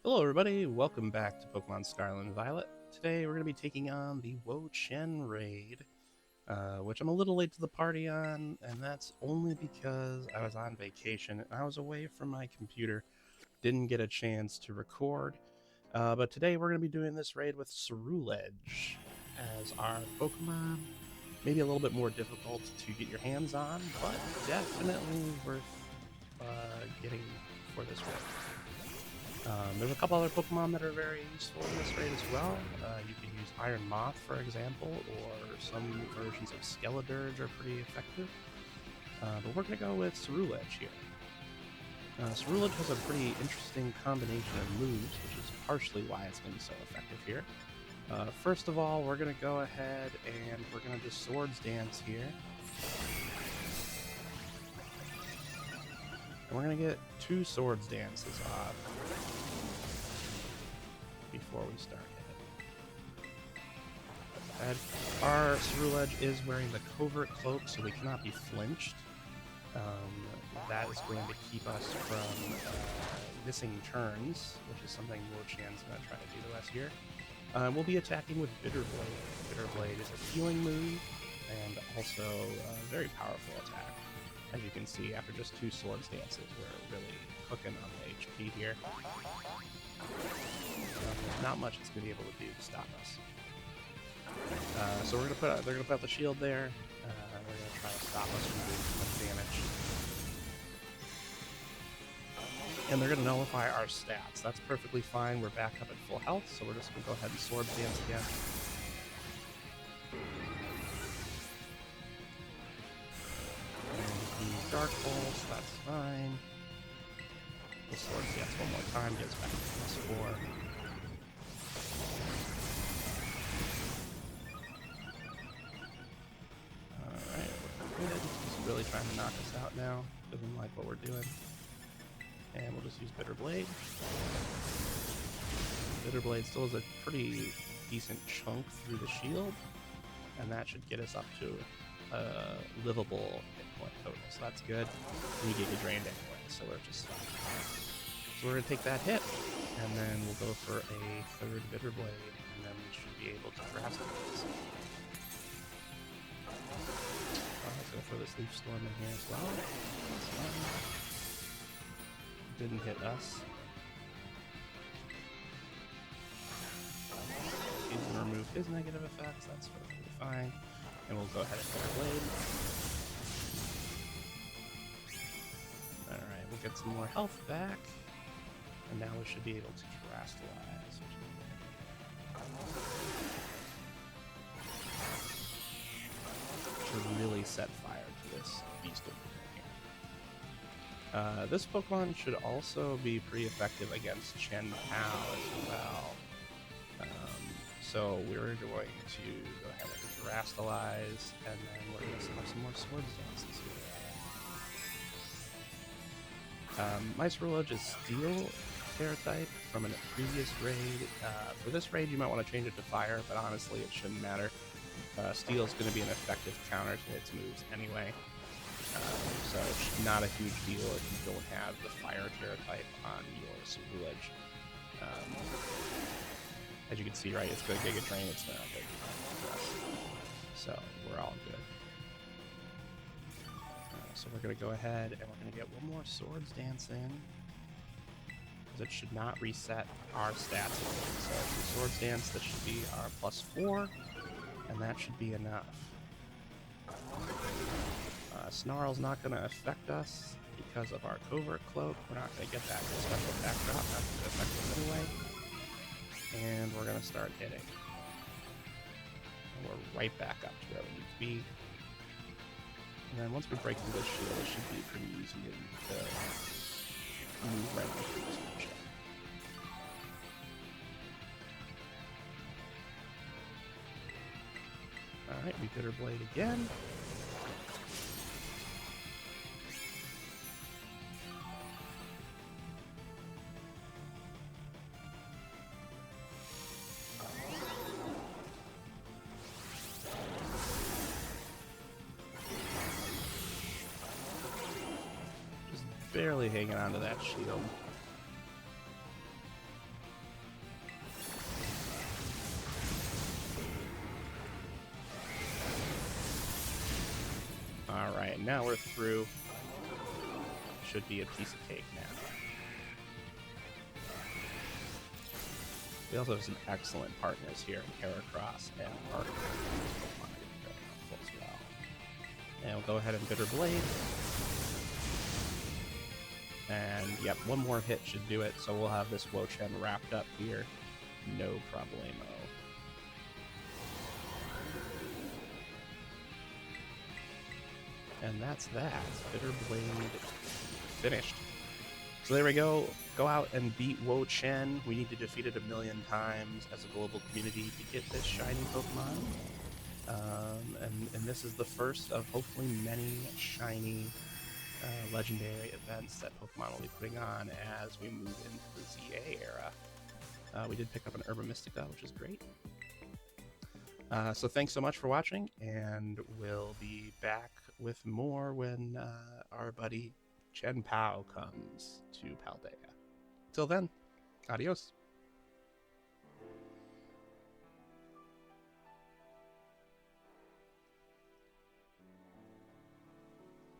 Hello everybody, welcome back to Pokemon Scarlet and Violet. Today we're going to be taking on the Wo-Chien raid, which I'm a little late to the party on, and that's only because I was on vacation and I was away from my computer, didn't get a chance to record. But today we're going to be doing this raid with Ceruledge as our Pokemon. Maybe a little bit more difficult to get your hands on, but definitely worth getting for this raid. There's a couple other Pokemon that are very useful in this raid as well. You can use Iron Moth, for example, or some versions of Skeledirge are pretty effective. But we're going to go with Ceruledge here. Ceruledge has a pretty interesting combination of moves, which is partially why it's going to be so effective here. First of all, we're going to go ahead and we're going to just Swords Dance here. And we're going to get 2 Swords Dances off before we start hitting. Our Ceruledge is wearing the Covert Cloak, so we cannot be flinched. That is going to keep us from missing turns, which is something Wo-Chien's going to try to do to us here. We'll be attacking with Bitter Blade. Bitter Blade is a healing move, and also a very powerful attack. As you can see, after just 2 Swords Dances, we're really cooking on the HP here. There's not much it's going to be able to do to stop us. So they're going to put out the shield there. They're going to try to stop us from doing too much damage. And they're going to nullify our stats. That's perfectly fine. We're back up at full health, so we're just going to go ahead and Swords Dance again. Dark Pulse, that's fine. We'll Swords Dance one more time, gets back to +4. Alright, we're good. He's really trying to knock us out now. Doesn't like what we're doing. And we'll just use Bitter Blade. Bitter Blade still has a pretty decent chunk through the shield, and that should get us up to livable hit point total, so that's good. And you get your drained anyway, so we're just fine. So we're going to take that hit, and then we'll go for a 3rd Bitter Blade, and then we should be able to drastically. Let's go for this Leaf Storm in here as well. Didn't hit us. He's going to remove his negative effects, that's perfectly fine. And we'll go ahead and Bitter Blade. Alright, we'll get some more health back. And now we should be able to Terastallize. To really set fire to this beast over here. This Pokemon should also be pretty effective against Chen Pao as well. So we're going to go ahead and Terastallize, and then we're going to have some more Swords Dances here. My Ceruledge is Steel Terra type from a previous raid. For this raid, you might want to change it to Fire, but honestly, it shouldn't matter. Steel is going to be an effective counter to its moves anyway. So it's not a huge deal if you don't have the Fire Terra type on your Ceruledge. As you can see, right, it's going to Giga Drain, it's not big for us. So we're all good. So we're going to go ahead and we're going to get one more Swords Dance in, because it should not reset our stats again. So for Swords Dance, that should be our +4, and that should be enough. Snarl's not going to affect us because of our Covert Cloak. We're not going to get that special attack drop, that's going to affect us anyway. And we're going to start hitting. And we're right back up to where we need to be. And then once we break through this shield, it should be pretty easy to move right into this matchup. Alright, we Bitter Blade again. Barely hanging onto that shield. now we're through. Should be a piece of cake now. We also have some excellent partners here in Heracross and Arctic. As well. And we'll go ahead and Bitter Blade. And yep, one more hit should do it, so we'll have this Wo-Chien wrapped up here. No problemo. And that's that. Bitter Blade finished. So there we go. Go out and beat Wo-Chien. We need to defeat it 1,000,000 times as a global community to get this shiny Pokemon. And this is the first of hopefully many shiny legendary events that Pokemon will be putting on as we move into the ZA era. We did pick up an Herba Mystica, which is great. So thanks so much for watching, and we'll be back with more when our buddy Chen Pao comes to Paldea. Till then, adios.